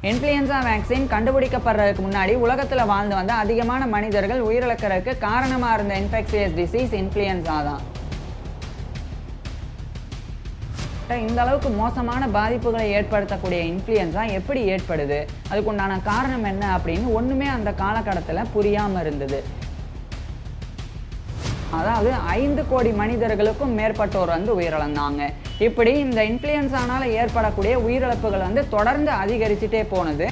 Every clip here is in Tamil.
இன்ஃப்ளூயன்சா வேக்சின் கண்டுபிடிக்கப்படுறதுக்கு முன்னாடி உலகத்தில் வாழ்ந்து வந்த அதிகமான மனிதர்கள் உயிரிழக்கிறதுக்கு காரணமாக இருந்த இன்ஃபெக்ஷியஸ் டிசீஸ் இன்ஃப்ளூயன்சா தான். இந்த அளவுக்கு மோசமான பாதிப்புகளை ஏற்படுத்தக்கூடிய இன்ஃப்ளூயன்சா எப்படி ஏற்படுது, அதுக்கு உண்டான காரணம் என்ன அப்படின்னு ஒன்றுமே அந்த காலகட்டத்தில் புரியாமல் இருந்தது. அதாவது 5 கோடி மனிதர்களுக்கும் மேற்பட்டோர் உயிரிழந்தாங்க. இப்படி இந்த இன்ஃப்ளூயன்சானால ஏற்படக்கூடிய உயிரிழப்புகள் தொடர்ந்து அதிகரிச்சுட்டே போனது.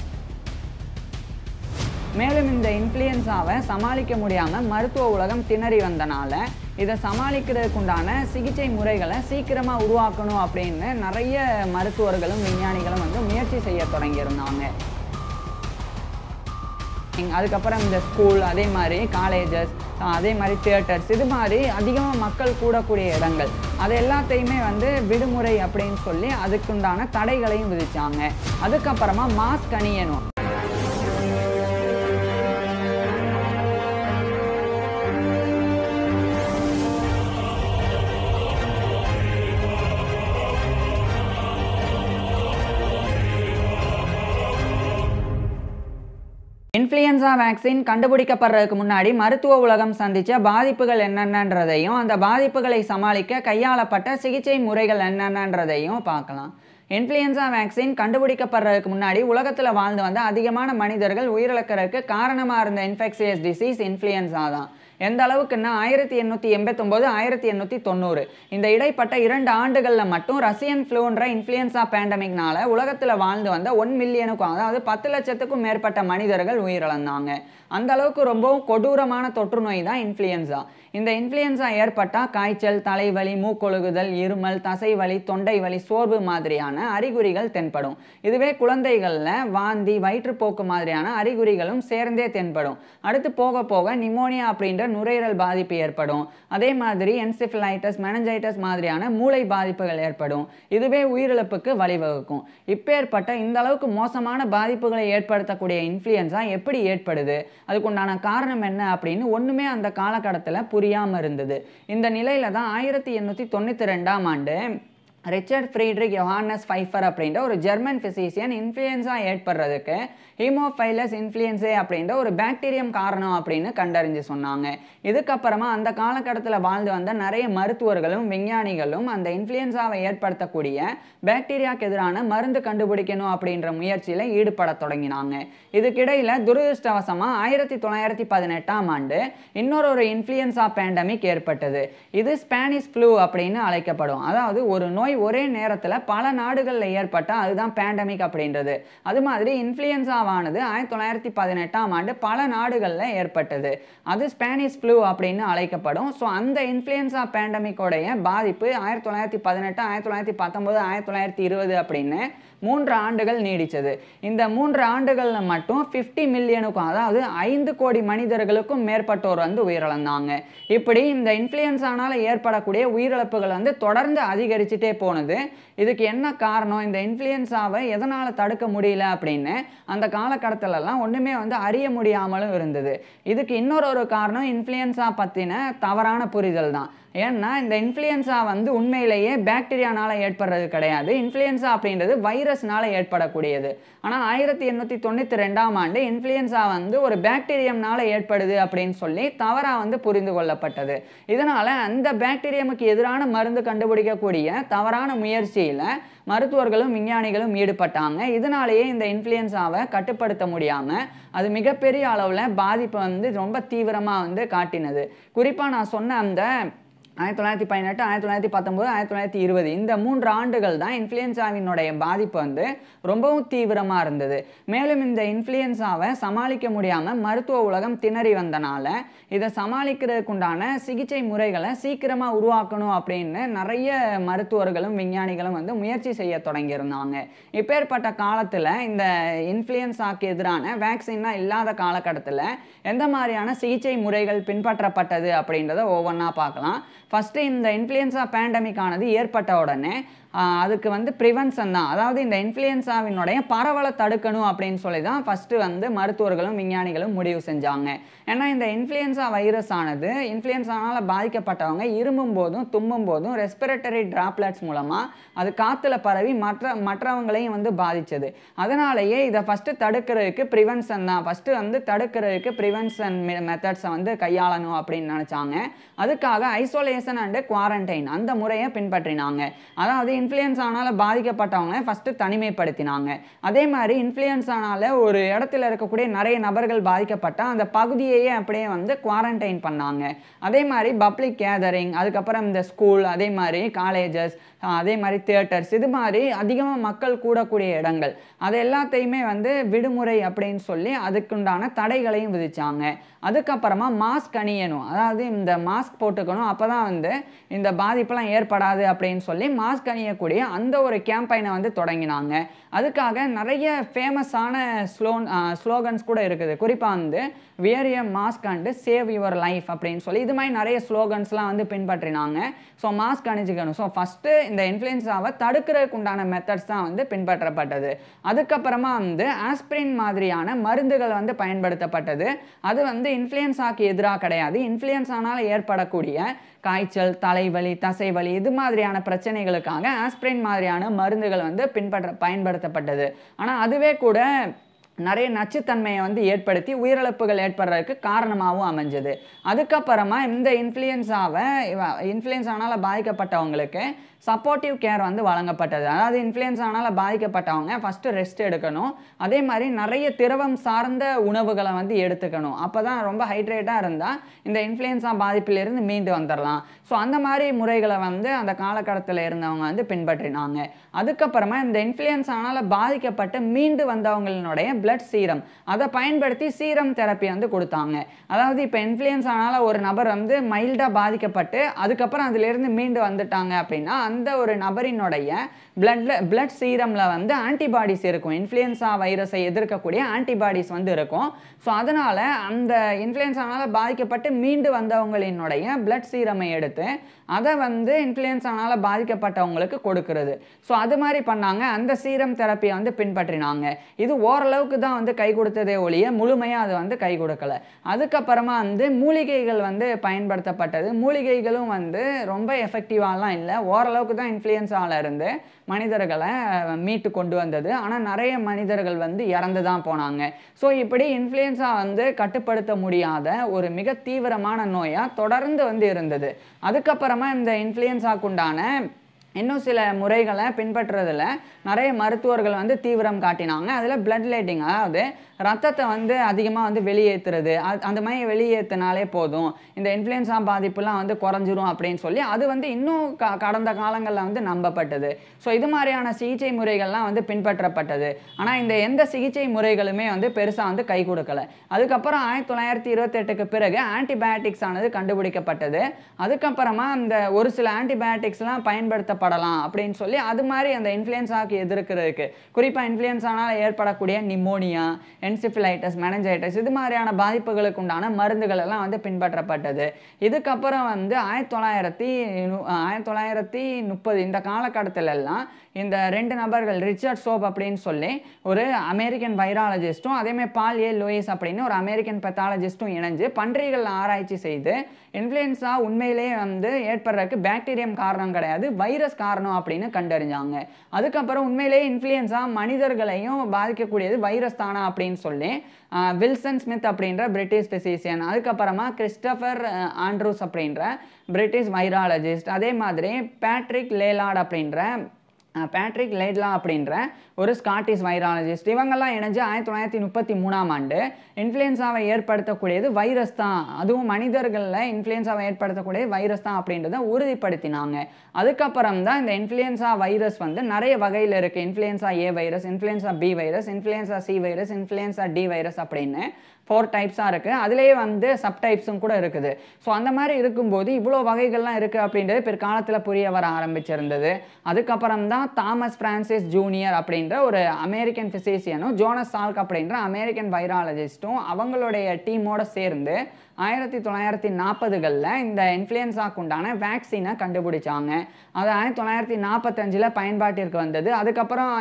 மேலும் இந்த இன்ஃப்ளூயன்சாவை சமாளிக்க முடியாமல் மருத்துவ உலகம் திணறி வந்தனால இதை சமாளிக்கிறதுக்கு உண்டான சிகிச்சை முறைகளை சீக்கிரமாக உருவாக்கணும் அப்படின்னு நிறைய மருத்துவர்களும் விஞ்ஞானிகளும் முயற்சி செய்ய தொடங்கியிருந்தாங்க. அதுக்கப்புறம் இந்த ஸ்கூல், அதே மாதிரி காலேஜஸ், அதே மாதிரி தியேட்டர்ஸ், இது மாதிரி அதிகமாக மக்கள் கூடக்கூடிய இடங்கள் அது எல்லாத்தையுமே விடுமுறை அப்படின்னு சொல்லி அதுக்குண்டான தடைகளையும் விதிச்சாங்க. அதுக்கப்புறமா மாஸ்க் அணியணும். இன்ஃப்ளூயன்சா வேக்சின் கண்டுபிடிக்கப்படுறதுக்கு முன்னாடி மருத்துவ உலகம் சந்தித்த பாதிப்புகள் என்னென்னன்றதையும் அந்த பாதிப்புகளை சமாளிக்க கையாளப்பட்ட சிகிச்சை முறைகள் என்னென்னன்றதையும் பார்க்கலாம். இன்ஃப்ளூயன்சா வேக்சின் கண்டுபிடிக்கப்படுறதுக்கு முன்னாடி உலகத்தில் வாழ்ந்து வந்த அதிகமான மனிதர்கள் உயிரிழக்கிறதுக்கு காரணமாக இருந்த இன்ஃபெக்ஷியஸ் டிசீஸ் இன்ஃப்ளூயன்சா தான். எந்த அளவுக்குன்னா 1889 1890 இந்த இடைப்பட்ட 2 ஆண்டுகளில் மட்டும் ரஷ்யன் ஃப்ளூன்ற இன்ஃப்ளூயன்சா பேண்டமிக்னால உலகத்தில் வாழ்ந்து வந்த 1 மில்லியனுக்கும், அதாவது 10 லட்சத்துக்கும் மேற்பட்ட மனிதர்கள் உயிரிழந்தாங்க. அந்த அளவுக்கு ரொம்பவும் கொடூரமான தொற்று நோய் தான் இன்ஃப்ளூயன்சா. இந்த இன்ஃப்ளூயன்சா ஏற்பட்டால் காய்ச்சல், தலைவலி, மூக்கொழுகுதல், இருமல், தசைவலி, தொண்டை வலி, சோர்வு மாதிரியான அறிகுறிகள் தென்படும். இதுவே குழந்தைகளில் வாந்தி, வயிற்றுப்போக்கு மாதிரியான அறிகுறிகளும் சேர்ந்தே தென்படும். அடுத்து போக போக நிமோனியா அப்படின்ற நுரையீரல் பாதிப்பு ஏற்படும். அதே மாதிரி என்செஃபலைட்டிஸ், மெனஞ்சைட்டிஸ் மாதிரியான மூளை பாதிப்புகள் ஏற்படும். இதுவே உயிரிழப்புக்கு வழிவகுக்கும். இப்பேற்பட்ட இந்த அளவுக்கு மோசமான பாதிப்புகளை ஏற்படுத்தக்கூடிய இன்ஃப்ளூயன்சா எப்படி ஏற்படுது, அதுக்குண்டான காரணம் என்ன அப்படின்னு ஒன்றுமே அந்த காலகட்டத்தில் புரியாமல் இருந்தது. இந்த நிலையில தான் 1892ஆம் ஆண்டு ரிச்சர்ட் ஃப்ரீட்ரிக் யோஹானஸ் பைஃபர் அப்படின்ற ஒரு ஜெர்மன் பிசிஷியன் இன்ஃப்ளூயன்சா ஏற்படுறதுக்கு ஹீமோஃபைலஸ் இன்ஃப்ளூயன்சே அப்படின்ற ஒரு பாக்டீரியம் காரணம் அப்படின்னு கண்டறிஞ்சு சொன்னாங்க. இதுக்கப்புறமா அந்த காலகட்டத்தில் வாழ்ந்து வந்த நிறைய மருத்துவர்களும் விஞ்ஞானிகளும் அந்த இன்ஃப்ளூயன்சாவை ஏற்படுத்தக்கூடிய பாக்டீரியாவுக்கு எதிரான மருந்து கண்டுபிடிக்கணும் அப்படின்ற முயற்சியில் ஈடுபட தொடங்கினாங்க. இதுக்கிடையில் துரதிருஷ்டவசமாக 1918ஆம் ஆண்டு இன்னொரு இன்ஃப்ளூயன்சா பேண்டமிக் ஏற்பட்டது. இது ஸ்பானிஷ் ஃப்ளூ அப்படின்னு அழைக்கப்படும். அதாவது ஒரு நோய் ஒரே நேரத்தில் பல நாடுகளில் ஏற்பட்டால் அதுதான் பேண்டமிக் அப்படின்றது. அது மாதிரி இன்ஃப்ளூயன்சாவானது 1918ஆம் ஆண்டு பல நாடுகளில் ஏற்பட்டது. அது ஸ்பானிஷ் ஃப்ளூ அப்படின்னு அழைக்கப்படும். ஸோ அந்த இன்ஃப்ளூயன்சா பேண்டமிக்கோடைய பாதிப்பு 1918, 1919, 1920 அப்படின்னு 3 ஆண்டுகள் நீடிச்சது. இந்த 3 ஆண்டுகளில் மட்டும் 50 மில்லியனுக்கும், அதாவது 5 கோடி மனிதர்களுக்கும் மேற்பட்டோர் உயிரிழந்தாங்க. இப்படி இந்த இன்ஃப்ளூயன்சானால ஏற்படக்கூடிய உயிரிழப்புகள் தொடர்ந்து அதிகரிச்சுட்டே போனது. இதுக்கு என்ன காரணம், இந்த இன்ஃப்ளூயன்சாவை எதனால் தடுக்க முடியல அப்படின்னு அந்த காலகட்டத்திலலாம் ஒன்றுமே அறிய முடியாமலும் இருந்தது. இதுக்கு இன்னொரு காரணம் இன்ஃப்ளூயன்சா பற்றின தவறான புரிதல் தான். ஏன்னா இந்த இன்ஃப்ளூயன்சா உண்மையிலேயே பாக்டீரியானால ஏற்படுறது கிடையாது. இன்ஃப்ளூயன்சா அப்படின்றது வைரஸ்னால ஏற்படக்கூடியது. ஆனால் 1892ஆம் ஆண்டு இன்ஃப்ளூயன்சா ஒரு பாக்டீரியம்னால ஏற்படுது அப்படின்னு சொல்லி தவறாக புரிந்து கொள்ளப்பட்டது. இதனால் அந்த பாக்டீரியமுக்கு எதிரான மருந்து கண்டுபிடிக்கக்கூடிய தவறான முயற்சியில் மருத்துவர்களும் விஞ்ஞானிகளும் ஈடுபட்டாங்க. இதனாலேயே இந்த இன்ஃப்ளூயன்சாவை கட்டுப்படுத்த முடியாமல் அது மிகப்பெரிய அளவில் பாதிப்பு ரொம்ப தீவிரமாக காட்டினது. குறிப்பாக நான் சொன்ன அந்த 1918, 1919, 1920 இந்த 3 ஆண்டுகள் தான் இன்ஃப்ளூயன்சாவினுடைய பாதிப்பு ரொம்பவும் தீவிரமாக இருந்தது. மேலும் இந்த இன்ஃப்ளூயன்சாவை சமாளிக்க முடியாமல் மருத்துவ உலகம் திணறி வந்தனால இதை சமாளிக்கிறதுக்குண்டான சிகிச்சை முறைகளை சீக்கிரமாக உருவாக்கணும் அப்படின்னு நிறைய மருத்துவர்களும் விஞ்ஞானிகளும் முயற்சி செய்ய தொடங்கியிருந்தாங்க. இப்பேற்பட்ட காலத்தில் இந்த இன்ஃப்ளூயன்சாக்கு எதிரான வேக்சின்லாம் இல்லாத காலகட்டத்தில் எந்த மாதிரியான சிகிச்சை முறைகள் பின்பற்றப்பட்டது அப்படின்றத ஒவ்வொன்றா பார்க்கலாம். ஃபஸ்ட்டு இந்த இன்ஃப்ளூயன்ஸா பேண்டமிக் ஆனது ஏற்பட்ட உடனே அதுக்கு வந்து ப்ரிவென்ஷன் தான், அதாவது இந்த இன்ஃப்ளூயன்ஸாவினுடைய பரவலை தடுக்கணும் அப்படின்னு சொல்லி தான் ஃபஸ்ட்டு வந்து மருத்துவர்களும் விஞ்ஞானிகளும் முடிவு செஞ்சாங்க. ஏன்னா இந்த இன்ஃப்ளூயன்ஸா வைரஸ் ஆனது இன்ஃப்ளூயன்ஸானால் பாதிக்கப்பட்டவங்க இருமும் போதும் தும்மும் போதும் ரெஸ்பிரேட்டரி டிராப்லெட்ஸ் மூலமாக அது காற்றுல பரவி மற்றவங்களையும் வந்து பாதித்தது. அதனாலேயே இதை ஃபஸ்ட்டு தடுக்கிறதுக்கு ப்ரிவென்ஷன் தான், ஃபஸ்ட்டு வந்து தடுக்கிறதுக்கு ப்ரிவென்ஷன் மெத்தட்ஸை வந்து கையாளணும் அப்படின்னு நினச்சாங்க. அதுக்காக ஐசோலேஷன் அண்டு குவாரண்டைன் அந்த முறையை பின்பற்றினாங்க. அதாவது இன்ஃப்ளூயன்ஸானால் பாதிக்கப்பட்டவங்க ஃபஸ்ட்டு தனிமைப்படுத்தினாங்க. அதே மாதிரி இன்ஃப்ளூயன்ஸானால் ஒரு இடத்துல இருக்கக்கூடிய நிறைய நபர்கள் பாதிக்கப்பட்டால் அந்த பகுதியையே அப்படியே வந்து குவாரண்டைன் பண்ணாங்க. அதே மாதிரி பப்ளிக் கேதரிங், அதுக்கப்புறம் இந்த ஸ்கூல், அதே மாதிரி காலேஜஸ், அதே மாதிரி தியேட்டர்ஸ், இது மாதிரி அதிகமாக மக்கள் கூடக்கூடிய இடங்கள் அது எல்லாத்தையுமே வந்து விடுமுறை அப்படின்னு சொல்லி அதுக்குண்டான தடைகளையும் விதிச்சாங்க. அதுக்கப்புறமா மாஸ்க் அணியணும், அதாவது இந்த மாஸ்க் போட்டுக்கணும், அப்போ தான் வந்து இந்த பாதிப்பெல்லாம் ஏற்படாது அப்படின்னு சொல்லி மாஸ்க் அணியக்கூடிய அந்த ஒரு கேம்பெயினை வந்து தொடங்கினாங்க. அதுக்காக நிறைய ஃபேமஸான ஸ்லோகன்ஸ் கூட இருக்குது. குறிப்பாக வந்து wear a mask and save your life அப்படின்னு சொல்லி இது மாதிரி நிறைய ஸ்லோகன்ஸ்லாம் வந்து பின்பற்றினாங்க. ஸோ மாஸ்க் அணிஞ்சிக்கணும். ஸோ ஃபஸ்ட்டு இந்த இன்ஃப்ளூயன்ஸாவை தடுக்கிறதுக்கு உண்டான மெத்தட்ஸ் தான் வந்து பின்பற்றப்பட்டது. அதுக்கப்புறமா வந்து ஆஸ்பிரின் மாதிரியான மருந்துகள் வந்து பயன்படுத்தப்பட்டது. அது வந்து இன்ஃப்ளூயன்ஸாக்கு எதிராக கிடையாது, இன்ஃப்ளூயன்ஸானால் ஏற்படக்கூடிய காய்ச்சல், தலைவலி, தசைவலி இது மாதிரியான பிரச்சனைகளுக்காக ஆஸ்பிரின் மாதிரியான மருந்துகள் வந்து பயன்படுத்தப்பட்டது. ஆனால் அதுவே கூட நிறைய நச்சுத்தன்மையை வந்து ஏற்படுத்தி உயிரிழப்புகள் ஏற்படுறதுக்கு காரணமாகவும் அமைஞ்சது. அதுக்கப்புறமா இந்த இன்ஃப்ளூயன்ஸானால் பாதிக்கப்பட்டவங்களுக்கு சப்போர்ட்டிவ் கேர் வந்து வழங்கப்பட்டது. அதாவது இன்ஃப்ளூயன்ஸானால் பாதிக்கப்பட்டவங்க ஃபஸ்ட்டு ரெஸ்ட் எடுக்கணும், அதே மாதிரி நிறைய திரவம் சார்ந்த உணவுகளை வந்து எடுத்துக்கணும். அப்போ தான் ரொம்ப ஹைட்ரேட்டாக இருந்தால் இந்த இன்ஃப்ளூயன்ஸா பாதிப்பிலிருந்து மீண்டு வந்துடலாம். ஸோ அந்த மாதிரி முறைகளை வந்து அந்த காலகட்டத்தில் இருந்தவங்க வந்து பின்பற்றினாங்க. அதுக்கப்புறமா இந்த இன்ஃப்ளூயன்ஸானால் பாதிக்கப்பட்டு மீண்டு வந்தவங்களுடைய பிளட் சீரம் அதை பயன்படுத்தி சீரம் தெரப்பி வந்து கொடுத்தாங்க. அதாவது இப்போ இன்ஃப்ளூயன்ஸானால் ஒரு நபர் வந்து மைல்டாக பாதிக்கப்பட்டு அதுக்கப்புறம் அதிலிருந்து மீண்டு வந்துட்டாங்க அப்படின்னா அந்த ஒரு நபரினுடைய பிளட் சீரமில் வந்து ஆன்டிபாடிஸ் இருக்கும், இன்ஃப்ளூயன்ஸா வைரஸை எதிர்க்கக்கூடிய ஆன்டிபாடிஸ் வந்து இருக்கும். ஸோ அதனால் அந்த இன்ஃப்ளூயன்ஸானால் பாதிக்கப்பட்டு மீண்டு வந்தவங்களினுடைய பிளட் சீரமை எடுத்து அதை வந்து இன்ஃப்ளூயன்ஸானால் பாதிக்கப்பட்டவங்களுக்கு கொடுக்கிறது. ஸோ அது மாதிரி பண்ணாங்க. அந்த சீரம் தெரப்பியை வந்து பின்பற்றினாங்க. இது ஓரளவுக்கு தான் வந்து கை கொடுத்ததே ஒழிய முழுமையாக அது வந்து கை கொடுக்கல. அதுக்கப்புறமா வந்து மூலிகைகள் வந்து பயன்படுத்தப்பட்டது. மூலிகைகளும் வந்து ரொம்ப எஃபெக்டிவாலாம் இல்லை, ஓரளவுக்கு தான் இன்ஃப்ளூயன்ஸால இருந்து மனிதர்களை மீட்டு கொண்டு வந்தது. ஆனால் நிறைய மனிதர்கள் வந்து இறந்து தான் போனாங்க. ஸோ இப்படி இன்ஃப்ளூயன்ஸா வந்து கட்டுப்படுத்த முடியாத ஒரு மிக தீவிரமான நோயாக தொடர்ந்து வந்து இருந்தது. அதுக்கப்புறமா இந்த இன்ஃப்ளூயன்ஸாக்குண்டான இன்னும் சில முறைகளை பின்பற்றுறதுல நிறைய மருத்துவர்கள் வந்து தீவிரம் காட்டினாங்க. அதில் பிளட் லேட்டிங், அதாவது ரத்தத்தை வந்து அதிகமாக வந்து வெளியேற்றுறது, அந்த மாதிரி வெளியேற்றினாலே போதும் இந்த இன்ஃப்ளூயன்ஸா பாதிப்புலாம் வந்து குறைஞ்சிரும் அப்படின்னு சொல்லி அது வந்து இன்னும் கடந்த காலங்களில் வந்து நம்பப்பட்டது. ஸோ இது மாதிரியான சிகிச்சை முறைகள்லாம் வந்து பின்பற்றப்பட்டது. ஆனால் இந்த எந்த சிகிச்சை முறைகளுமே வந்து பெருசாக வந்து கை கொடுக்கலை. அதுக்கப்புறம் 1928க்கு பிறகு ஆன்டிபயோட்டிக்ஸ் ஆனது கண்டுபிடிக்கப்பட்டது. அதுக்கப்புறமா அந்த ஒரு சில ஆன்டிபயோட்டிக்ஸ்லாம் பயன்படுத்தப்படலாம் அப்படின்னு சொல்லி அது மாதிரி அந்த இன்ஃப்ளூயன்ஸாக்கு எதிர்க்கிறதுக்கு, குறிப்பாக இன்ஃப்ளூயன்ஸானால் ஏற்படக்கூடிய நிமோனியா, என்சிஃபிலைட்டிஸ், மெனஞ்சைட்டிஸ் இது மாதிரியான பாதிப்புகளுக்கு உண்டான மருந்துகள் எல்லாம் வந்து பின்பற்றப்பட்டது. இதுக்கப்புறம் வந்து 1930 இந்த காலகட்டத்தில் எல்லாம் இந்த ரெண்டு நபர்கள் ரிச்சர்ட் சோப் அப்படின்னு சொல்லி ஒரு அமெரிக்கன் வைராலஜிஸ்ட்டும் அதேமாதிரி பால் ஏ லூயிஸ் அப்படின்னு ஒரு அமெரிக்கன் பெத்தாலஜிஸ்ட்டும் இணைஞ்சு பன்றிகள் ஆராய்ச்சி செய்து இன்ஃப்ளூயன்ஸா உண்மையிலேயே வந்து ஏற்படுறதுக்கு பாக்டீரியம் காரணம் கிடையாது, வைரஸ் காரணம் அப்படின்னு கண்டறிஞ்சாங்க. அதுக்கப்புறம் உண்மையிலேயே இன்ஃப்ளூயன்ஸா மனிதர்களையும் பாதிக்கக்கூடியது வைரஸ் தானா அப்படின்னு சொல்லி வில்சன் ஸ்மித் அப்படின்ற பிரிட்டிஷ் பிசிசியன், அதுக்கப்புறமா கிறிஸ்டபர் ஆண்ட்ரூஸ் அப்படின்ற பிரிட்டிஷ் வைராலஜிஸ்ட், அதே மாதிரி பேட்ரிக் லேட்லா அப்படின்ற ஒரு ஸ்காட்டிஷ் வைராலஜிஸ்ட், இவங்கெல்லாம் இணைஞ்சு 1933ஆம் ஆண்டு இன்ஃப்ளூயன்ஸாவை ஏற்படுத்தக்கூடியது வைரஸ் தான், அதுவும் மனிதர்களில் இன்ஃப்ளூயன்ஸாவை ஏற்படுத்தக்கூடிய வைரஸ் தான் அப்படின்றத உறுதிப்படுத்தினாங்க. அதுக்கப்புறம் தான் இந்த இன்ஃப்ளூயன்ஸா வைரஸ் வந்து நிறைய வகையில் இருக்குது. Influenza A virus, influenza B virus, influenza C virus, influenza D virus அப்படின்னு 4 டைப்ஸாக இருக்குது. அதுலேயே வந்து சப்டைப்ஸும் கூட இருக்குது. ஸோ அந்த மாதிரி இருக்கும்போது இவ்வளோ வகைகள்லாம் இருக்குது அப்படின்றது பிற்காலத்தில் புரிய வர ஆரம்பிச்சிருந்தது. அதுக்கப்புறம் தான் தான் தாமஸ் பிரான்சிஸ் ஜூனியர் அப்படின்ற ஒரு அமெரிக்கன் ஃபிசிஷியனும் ஜோனஸ் சால்க் அப்படின்ற அமெரிக்கன் வைராலஜிஸ்ட்டும் அவங்களுடைய டீமோட சேர்ந்து 1940களில் இந்த இன்ஃப்ளூயன்ஸாக்கு உண்டான வேக்சினை கண்டுபிடிச்சாங்க. அது 1945 பயன்பாட்டிற்கு வந்தது. அதுக்கப்புறம்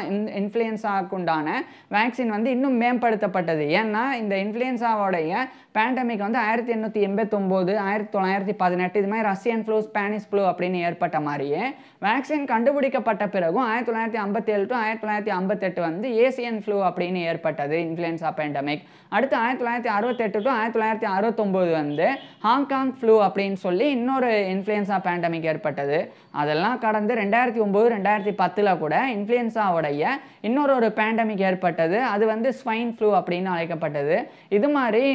இன்ஃப்ளூயன்ஸாக்கு உண்டான வேக்சின் வந்து இன்னும் மேம்படுத்தப்பட்டது. ஏன்னா இந்த இன்ஃப்ளூயன்ஸாவோடைய பேண்டமிக் வந்து 1889 1918 இது மாதிரி ரஷ்யன் ஃப்ளூ ஸ்பானிஷ் ஃப்ளூ அப்படின்னு ஏற்பட்ட மாதிரியே வேக்சின் கண்டுபிடிக்கப்பட்ட பிறகும் 1957 to 1958 வந்து ஏசியன் ஃப்ளூ அப்படின்னு ஏற்பட்டது இன்ஃப்ளூயன்ஸா பேண்டமிக். அடுத்து 1968 to 1969 வந்து ஹாங்காங் ஃப்ளூ அப்படின்னு சொல்லி இன்னொரு இன்ஃப்ளூயன்ஸா பேண்டமிக் ஏற்பட்டது. அதெல்லாம் கடந்து 2009 2010 கூட இன்ஃப்ளூயன்ஸாவுடைய இன்னொரு பேண்டமிக் ஏற்பட்டது. அது வந்து ஸ்வைன் ஃப்ளூ அப்படின்னு அழைக்கப்பட்டது. இது மாதிரி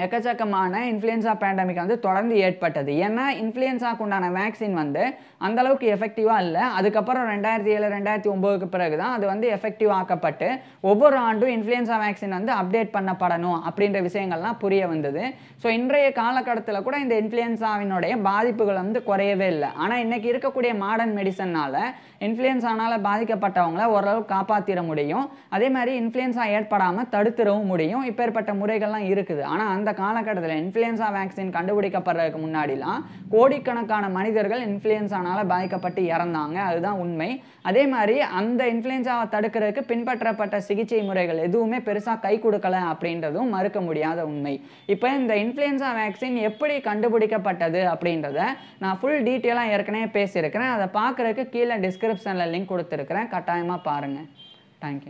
எக்கச்சக்கமான இன்ஃப்ளூயன்ஸா பேண்டமிக் வந்து தொடர்ந்து ஏற்பட்டது. ஏன்னா இன்ஃப்ளூயன்ஸாக்கு உண்டான வேக்சின் வந்து அந்தளவுக்கு எஃபெக்டிவாக இல்லை. அதுக்கப்புறம் 2007 2009க்கு பிறகு தான் அது வந்து எஃபெக்டிவ் ஆக்கப்பட்டு ஒவ்வொரு ஆண்டும் இன்ஃப்ளூயன்ஸா வேக்சின் வந்து அப்டேட் பண்ணப்படணும் அப்படின்ற விஷயங்கள்லாம் புரிய வந்தது. ஸோ இன்றைய காலகட்டத்தில் கூட இந்த இன்ஃப்ளூயன்ஸாவினுடைய பாதிப்புகள் வந்து குறையவே இல்லை. ஆனால் இன்றைக்கி இருக்கக்கூடிய மாடர்ன் மெடிசனால் இன்ஃப்ளூயன்ஸானால் பாதிக்கப்பட்டவங்களை ஓரளவு காப்பாற்றிட முடியும். அதே மாதிரி இன்ஃப்ளூயன்ஸா ஏற்படாமல் தடுத்துடவும் முடியும். இப்பேற்பட்ட முறைகள்லாம் இருக்குது. ஆனால் அந்த காலகட்டத்தில் இன்ஃப்ளூயன்ஸா வேக்சின் கண்டுபிடிக்கப்படுறதுக்கு முன்னாடிலாம் கோடிக்கணக்கான மனிதர்கள் இன்ஃப்ளூயன்ஸானால் பாதிக்கப்பட்டு இறந்தாங்க. அதுதான் உண்மை. அதே மாதிரி அந்த இன்ஃப்ளூயன்ஸாவை தடுக்கிறதுக்கு பின்பற்றப்பட்ட சிகிச்சை முறைகள் எதுவுமே பெருசாக கை கொடுக்கல அப்படின்றதும் மறுக்க முடியாத உண்மை. இப்போ இந்த இன்ஃப்ளூயன்ஸா வேக்சின் எப்படி கண்டுபிடிக்கப்பட்டது அப்படின்றத நான் ஃபுல் டீட்டெயிலாக ஏற்கனவே பேசியிருக்கிறேன். அதை பார்க்குறதுக்கு கீழே டிஸ்கிரிப்ஷனில் லிங்க் கொடுத்துருக்கிறேன். கட்டாயமாக பாருங்கள். தேங்க்யூ.